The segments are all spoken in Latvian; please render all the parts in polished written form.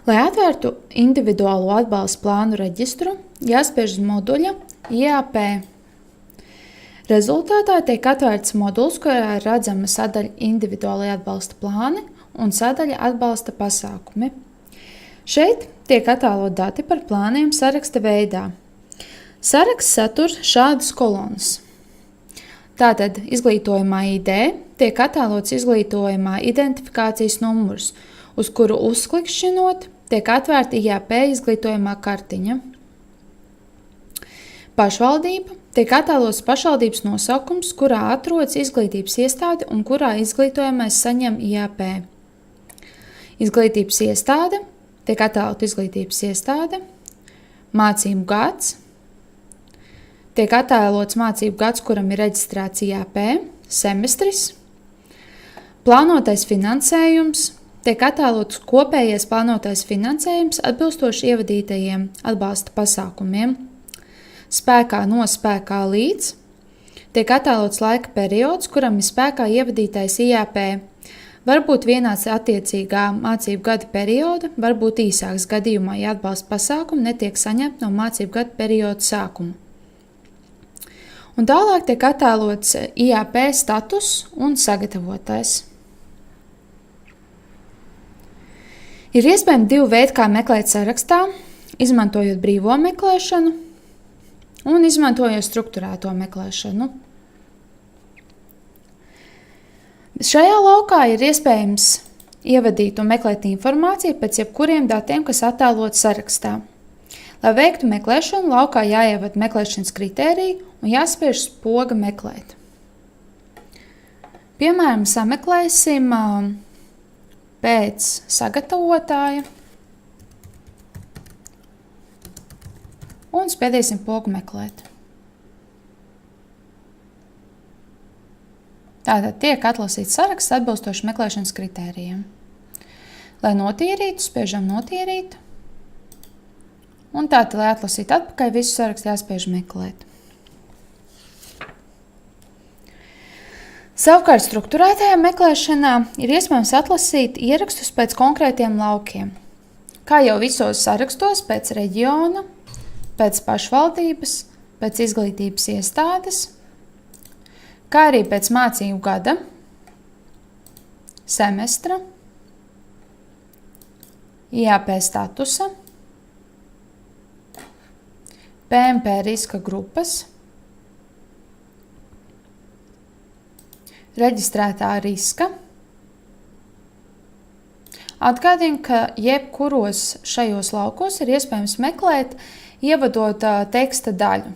Lai atvērtu individuālo atbalsta plānu reģistru, jāspiež uz moduļa IAP. Rezultātā tiek atvērts moduls, kurā ir redzama sadaļa individuālajā atbalsta plāni un sadaļa atbalsta pasākumi. Šeit tiek attēlot dati par plāniem saraksta veidā. Saraksts satur šādas kolonas. Tātad izglītojumā ID tiek attēlots izglītojumā identifikācijas numurs, uz kuru uzklikšķinot tiek atvērta IAP izglītojumā kartiņa. Pašvaldība tiek attēlots pašvaldības nosaukums, kurā atrodas izglītības iestāde un kurā izglītojamais saņem IAP. Izglītības iestāde tiek attēlota izglītības iestāde, mācību gads, tiek attēlots mācību gads, kuram ir reģistrēts IAP, semestris, plānotais finansējums, tiek attēlots kopējais plānotais finansējums atbilstoši ievadītajiem atbalsta pasākumiem, spēkā no spēkā līdz, tiek attēlots laika periods, kuram ir spēkā ievadītais IAP, varbūt vienāds attiecīgā mācību gada perioda, varbūt īsāks gadījumā, ja atbalsta pasākumi netiek saņemti no mācību gada perioda sākuma. Un tālāk tiek attēlots IAP status un sagatavotais. Ir iespējami divi veidi, kā meklēt sarakstā, izmantojot brīvo meklēšanu un izmantojot strukturēto meklēšanu. Šajā laukā ir iespējams ievadīt un meklēt informāciju pēc jebkuriem datiem, kas attēlot sarakstā. Lai veiktu meklēšanu, laukā jāievada meklēšanas kritēriji un jāspiež spoga meklēt. Piemēram, sameklēsim pēc sagatavotāja un spiedīsim pogu meklēt. Tātad tiek atlasīts saraksts atbilstoši meklēšanas kritērijiem. Lai notīrītu, spiežam notīrīt. Un tātad, lai atlasītu atpakaļ, visu sarakstu jāspiež meklēt. Savukārt strukturētajā meklēšanā ir iespējams atlasīt ierakstus pēc konkrētiem laukiem. Kā jau visos sarakstos, pēc reģiona, pēc pašvaldības, pēc izglītības iestādes, kā arī pēc mācību gada, semestra, IAP statusa, PMP riska grupas, reģistrētā riska. Atgādinu, ka jebkuros šajos laukos ir iespējams meklēt, ievadot teksta daļu.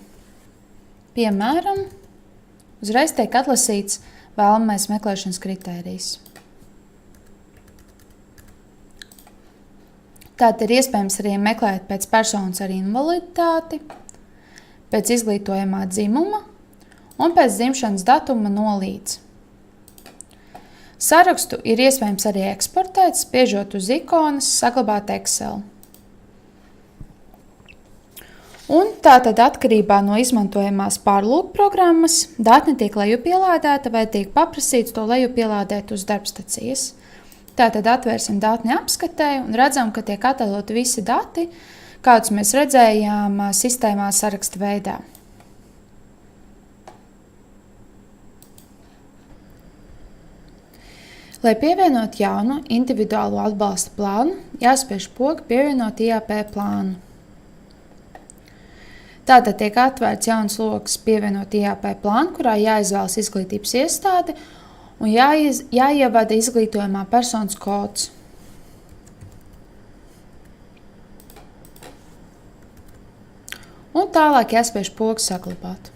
Piemēram, uzreiz tiek atlasīts vēlamais meklēšanas kritērijs. Tātad ir iespējams arī meklēt pēc personas ar invaliditāti, pēc izglītojamā dzimuma un pēc dzimšanas datuma no līdz. Sarakstu ir iespējams arī eksportēt, spiežot uz ikonas, saglabāt Excel. Un tātad atkarībā no izmantojamās pārlūku programmas dati tiek lejupielādēta vai tiek paprasīts to lejupielādēt uz darbstacijas. Tātad atvērsim datņu apskatēju un redzam, ka tiek attēloti visi dati, kādus mēs redzējām sistēmā saraksta veidā. Lai pievienot jaunu individuālo atbalsta plānu, jāspiež poga pievienot IAP plānu. Tātad tiek atvērts jauns loks pievienot IAP plānu, kurā jāizvēlas izglītības iestāde un jāievada izglītojumā personas kods. Un tālāk jāspiež pogu saglabāt.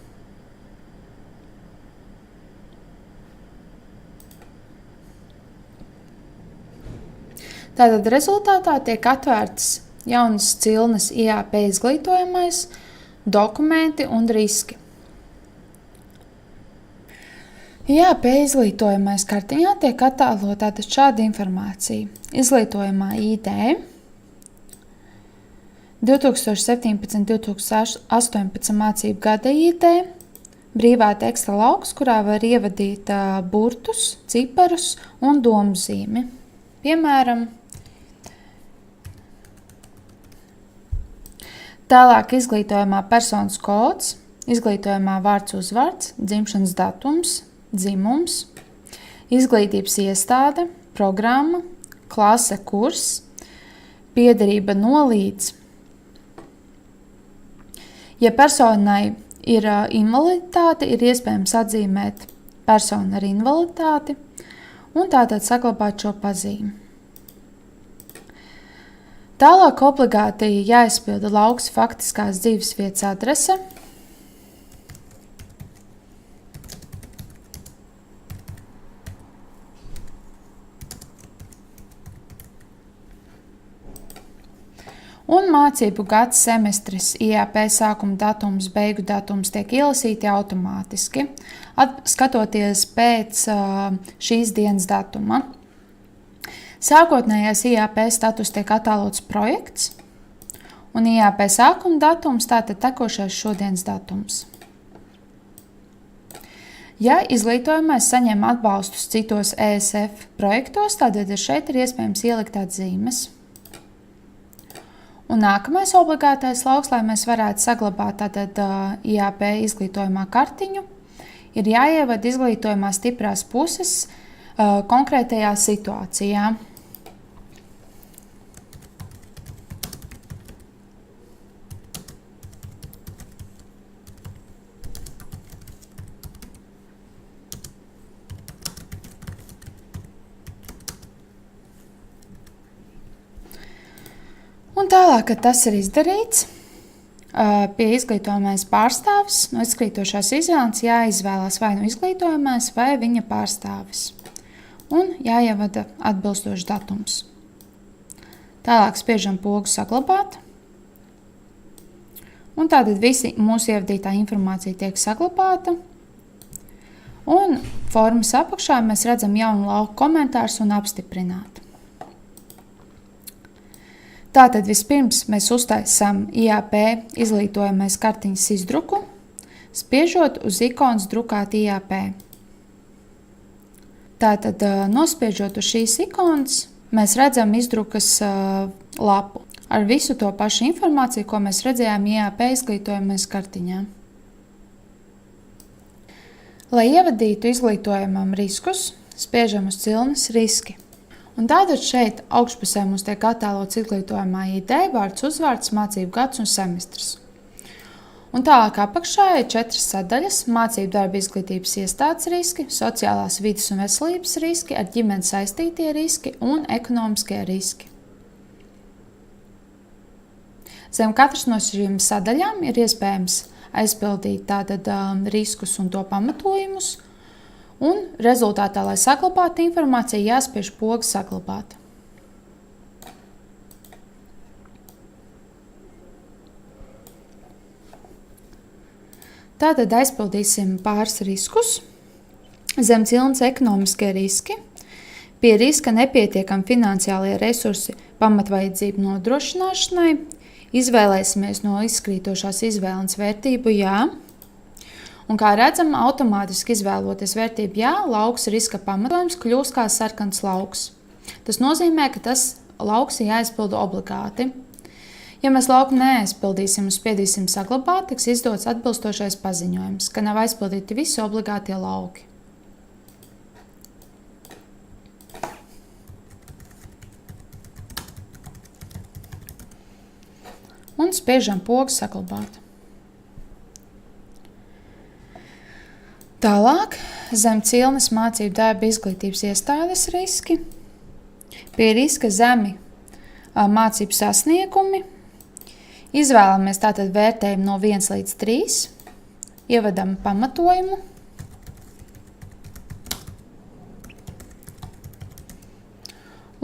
Tātad rezultātā tiek atvērtas jaunas cilnes IAP izglītojamais, dokumenti un riski. IAP izglītojamais kartiņā tiek attēlota šāda informācija. Izglītojamā ID, 2017–2018 mācību gada ID, brīvā teksta lauks, kurā var ievadīt burtus, ciparus un domzīmi. Piemēram, Tālāk izglītojumā personas kods, izglītojumā vārds uzvārds, dzimšanas datums, dzimums, izglītības iestāde, programma, klase, kurs, piederība no līdz. Ja personai ir invaliditāte, ir iespējams atzīmēt personu ar invaliditāti un tātad saglabāt šo pazīmi. Tālāk obligāti jāizpilda lauks faktiskās dzīvesvietas adrese. Un mācību gads, semestris, IAP sākuma datums, beigu datums tiek ielasīti automātiski, skatoties pēc šīs dienas datuma. Sākotnējais IAP status tiek attēlots projekts, un IAP sākuma datums tātad tekošais šodienas datums. Ja izglītojamais saņem atbalstus citos ESF projektos, tad šeit ir iespējams ielikt atzīmes. Un nākamais obligātais lauks, lai mēs varētu saglabāt tātad IAP izglītojumā kartiņu, ir jāievada izglītojumā stiprās puses konkrētajā situācijā. Un tālāk, kad tas ir izdarīts, pie izglītojamais pārstāvis no izglītošās izvēles jāizvēlās vai nu izglītojamais vai viņa pārstāvis. Un jāievada atbilstošs datums. Tālāk spiežam pogu saglabāt. Un tātad visi mūsu ievadītā informācija tiek saglabāta. Un formas apakšā mēs redzam jaunu lauku komentārus un apstiprināt. Tātad vispirms mēs uztaisām IAP izglītojamais kartiņas izdruku, spiežot uz ikonas drukāt IAP. Tātad nospiežot uz šīs ikonas, mēs redzam izdrukas lapu ar visu to pašu informāciju, ko mēs redzējām IAP izglītojamais kartiņā. Lai ievadītu izglītojamam riskus, spiežam uz cilnes riski. Un tātad šeit augšpusē mums tiek attēlots izglītojamā ID, vārds uzvārds, mācību gads un semestrs. Un tālāk apakšā ir 4 sadaļas – mācību darba izglītības iestādes riski, sociālās vides un veselības riski, ar ģimeni saistītie riski un ekonomiskie riski. Zem katras no šīm sadaļām ir iespējams aizpildīt tātad riskus un to pamatojumus, un rezultātā, lai saglabātu informāciju, jāspiež poga saglabāt. Tātad aizpildīsim pāris riskus. Zem cilnes ekonomiskie riski. Pie riska nepietiekami finansiālie resursi pamatvajadzību nodrošināšanai. Izvēlēsimies no izkrītošās izvēles vērtību jā. Un kā redzam, automātiski izvēloties vērtību jā, lauks riska pamatojums kļūst kā sarkans lauks. Tas nozīmē, ka tas lauks ir jāizpilda obligāti. Ja mēs lauku neaizpildīsim un spiedīsim saglabāt, tiks izdots atbilstošais paziņojums, ka nav aizpildīti visi obligātie lauki. Un spiežam pogu saglabāt. Tālāk, zem cilnes mācību darba izglītības iestādes riski, pie riska zemi mācību sasniegumi, izvēlamies tātad vērtējumu no 1 līdz 3, ievadam pamatojumu,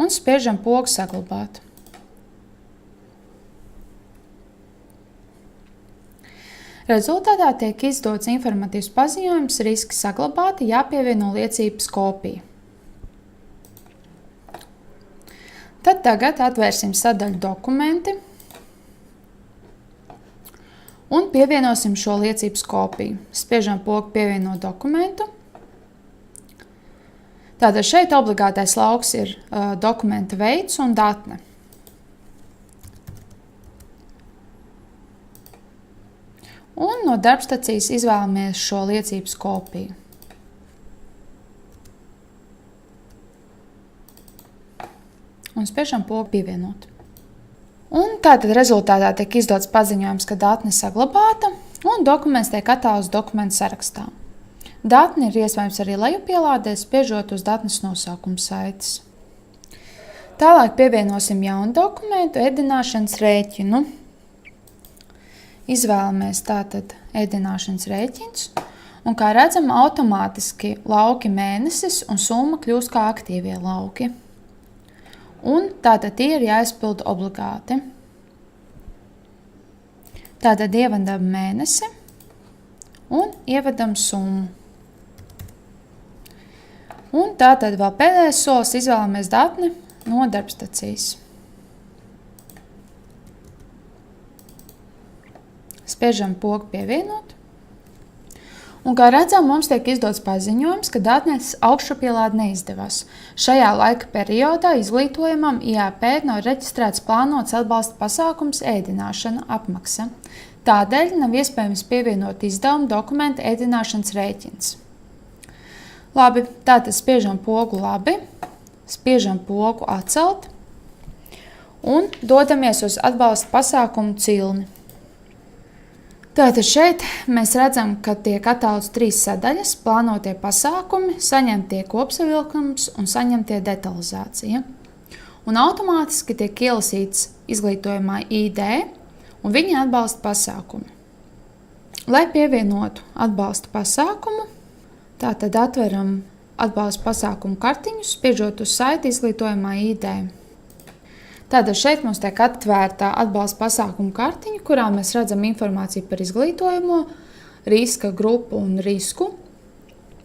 un spiežam pogu saglabāt. Rezultātā tiek izdots informatīvs paziņojums, riski saglabāti, jāpievieno liecības kopija. Tad tagad atvērsim sadaļu dokumenti un pievienosim šo liecības kopiju. Spiežam pogu pievienot dokumentu. Tātad šeit obligātais lauks ir dokumenta veids un datne. Un no darbstacijas izvēlamies šo liecības kopiju. Un spiežam pogu pievienot. Un tātad rezultātā tiek izdots paziņojums, ka datne saglabāta un dokuments tiek attēlots dokumentu sarakstā. Datni ir iespējams arī lejupielādēt, spiežot uz datnes nosaukuma saites. Tālāk pievienosim jaunu dokumentu, ēdināšanas rēķinu. Izvēlamies tātad ēdināšanas rēķins, un kā redzam, automātiski lauki mēnesis un summa kļūst kā aktīvie lauki. Un tātad tie ir jāizpilda obligāti. Tātad ievadam mēnesi un ievadam summu. Un tātad vēl pēdējais solis izvēlamies datni no darbstacijas. Spiežam pogu pievienot. Un, kā redzam, mums tiek izdots paziņojums, ka datnes augšupielāde neizdevās. Šajā laika periodā izglītojumam IAP nav reģistrēts plānots atbalsta pasākums ēdināšana apmaksa. Tādēļ nav iespējams pievienot izdevumu dokumentu ēdināšanas rēķins. Labi, tātad spiežam pogu labi, spiežam pogu atcelt un dodamies uz atbalsta pasākumu cilni. Tātad šeit mēs redzam, ka tiek attēlots 3 sadaļas – plānotie pasākumi, saņemtie kopsavilkums un saņemtie detalizācija. Un automātiski tiek ielasīts izglītojumā ID un viņa atbalsta pasākumi. Lai pievienotu atbalsta pasākumu, tātad atveram atbalsta pasākumu kartiņu, spiežot uz saiti izglītojumā ID. Tātad šeit mums tiek atvērta atbalsta pasākumu kartiņa, kurā mēs redzam informāciju par izglītojumu, riska grupu un risku.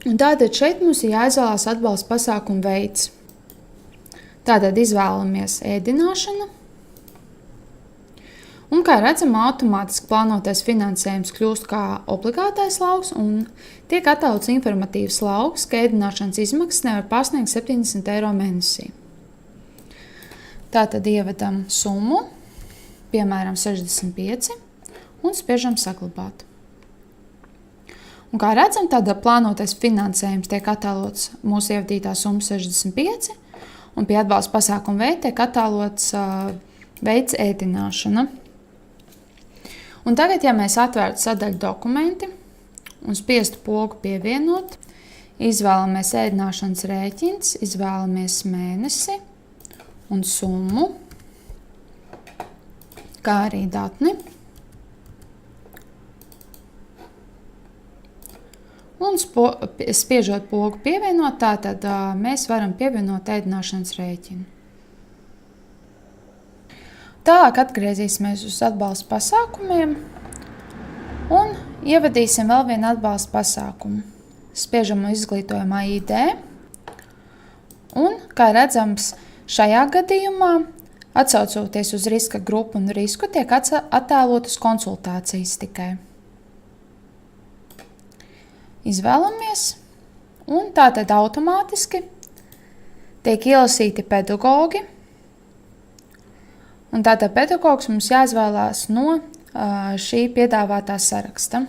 Un tātad šeit mums ir jāizvēlās atbalsta pasākumu veids. Tātad izvēlamies ēdināšanu. Un, kā redzam, automātiski plānotais finansējums kļūst kā obligātais lauks un tiek attēlots informatīvs lauks, ka ēdināšanas izmaksas nevar pārsniegt 70 eiro mēnesī. Tātad ievedam summu, piemēram 65, un spiežam saglabāt. Un, kā redzam, tāda plānotais finansējums tiek attēlots mūsu ievadītā summa 65, un pie atbalsta pasākuma veida tiek attēlots veids ēdināšana. Un tagad, ja mēs atvērtu sadaļu dokumenti un spiestu pogu pievienot, izvēlamies ēdināšanas rēķins, izvēlamies mēnesi un summu, kā arī datni. Un spiežot pogu pievienot, tātad mēs varam pievienot ēdināšanas rēķinu. Tālāk atgriezīsimies uz atbalsta pasākumiem un ievadīsim vēl vienu atbalsta pasākumu. Spiežam izglītojumā ID un, kā redzams, šajā gadījumā, atsaucoties uz riska grupu un risku, tiek attēlotas konsultācijas tikai. Izvēlamies un tātad automātiski tiek ielasīti pedagogi. Un tātad pedagogs mums jāizvēlās no šī piedāvātā saraksta.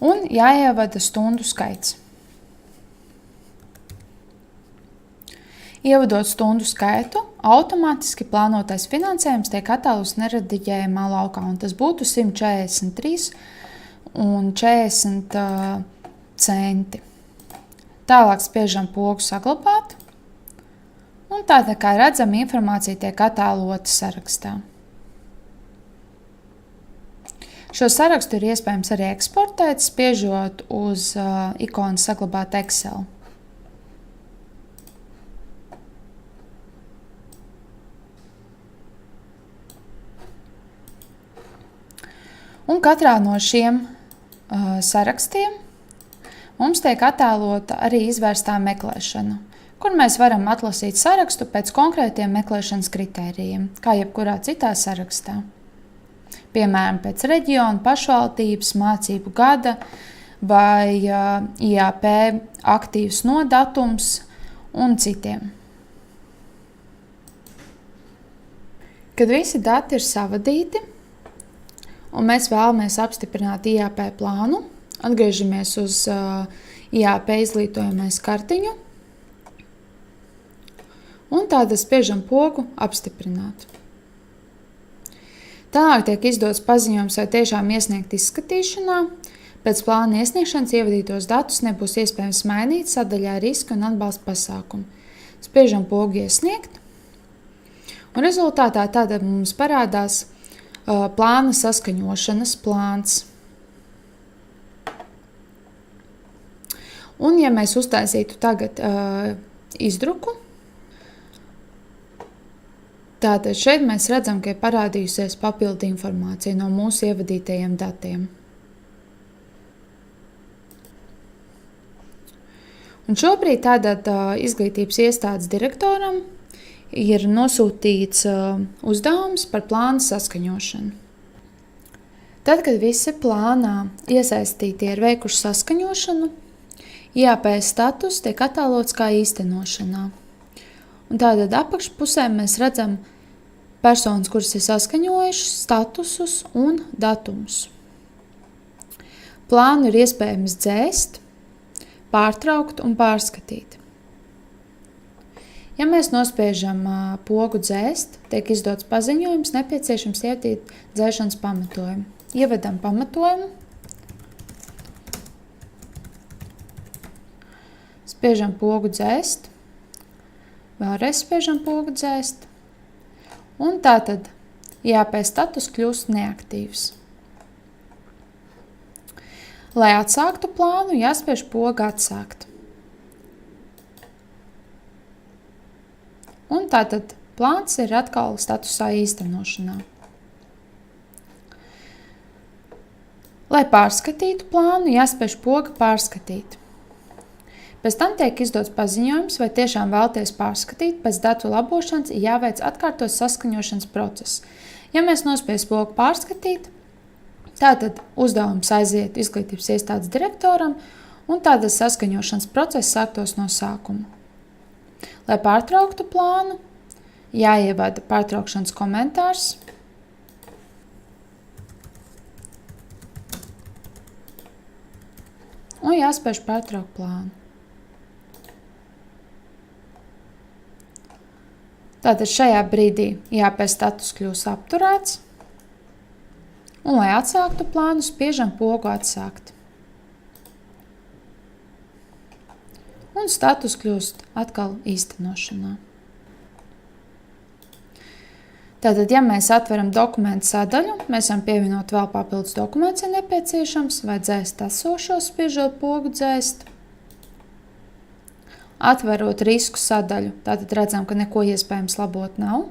Un jāievada stundu skaits. Ievadot stundu skaitu, automātiski plānotais finansējums tiek attēlots nerediģējumā laukā, un tas būtu 143 un 40 centi. Tālāk spiežam pogu saglabāt, un tātad, kā redzam, informācija tiek attēlota sarakstā. Šo sarakstu ir iespējams arī eksportēt, spiežot uz ikonu saglabāt Excel. Un katrā no šiem sarakstiem mums tiek attēlota arī izvērstā meklēšana, kur mēs varam atlasīt sarakstu pēc konkrētiem meklēšanas kritērijiem, kā jebkurā citā sarakstā. Piemēram, pēc reģiona, pašvaldības, mācību gada vai IAP aktīvs nodatums un citiem. Kad visi dati ir savadīti, un mēs vēlamies apstiprināt IAP plānu, atgriežamies uz IAP izglītojamais kartiņu, un tātad spiežam pogu apstiprināt. Tālāk tiek izdots paziņojums, vai tiešām iesniegt izskatīšanā. Pēc plāna iesniegšanas ievadītos datus nebūs iespējams mainīt sadaļā riska un atbalsta pasākumu. Spiežam pogu iesniegt, un rezultātā tātad mums parādās plāna saskaņošanas plāns. Un ja mēs uztaisītu tagad izdruku, tātad šeit mēs redzam, ka ir parādījusies papildu informācija no mūsu ievadītajiem datiem. Un šobrīd tātad izglītības iestādes direktoram ir nosūtīts uzdevums par plānu saskaņošanu. Tad, kad visi plānā iesaistītie ir veikuši saskaņošanu, IAP status tiek attēlots kā īstenošanā. Un tātad apakšpusē mēs redzam personas, kuras ir saskaņojušas, statusus un datumus. Plānu ir iespējams dzēst, pārtraukt un pārskatīt. Ja mēs nospiežam pogu dzēst, tiek izdots paziņojums, nepieciešams ievadīt dzēšanas pamatojumu. Ievedam pamatojumu, spiežam pogu dzēst, vēlreiz spiežam pogu dzēst, un tātad IAP status kļūst neaktīvs. Lai atsāktu plānu, jāspiež poga atsākt. Un tātad plāns ir atkal statusā īstenošanā. Lai pārskatītu plānu, jāspiež poga pārskatīt. Pēc tam tiek izdots paziņojums, vai tiešām vēlaties pārskatīt, pēc datu labošanas ir jāveic atkārtos saskaņošanas process. Ja mēs nospies pogu pārskatīt, tātad uzdevums aiziet izglītības iestādes direktoram, un tātad saskaņošanas process sāktos no sākuma. Lai pārtrauktu plānu, jāievada pārtraukšanas komentārs, un jāspiež pārtraukt plānu. Tātad šajā brīdī IAP status kļūs apturēts, un, lai atsāktu plānu, spiežam pogu atsākt. Un status kļūst atkal īstenošanā. Tātad, ja mēs atveram dokumentu sadaļu, mēs varam pievienot vēl papildus dokumentus, ja nepieciešams, vai dzēst esošo, spiežot pogu dzēst. Atverot risku sadaļu, tātad redzam, ka neko iespējams labot nav.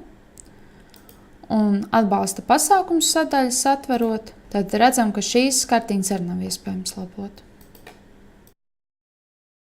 Un atbalsta pasākums sadaļas atverot, tad redzam, ka šīs kartiņas arī nav iespējams labot.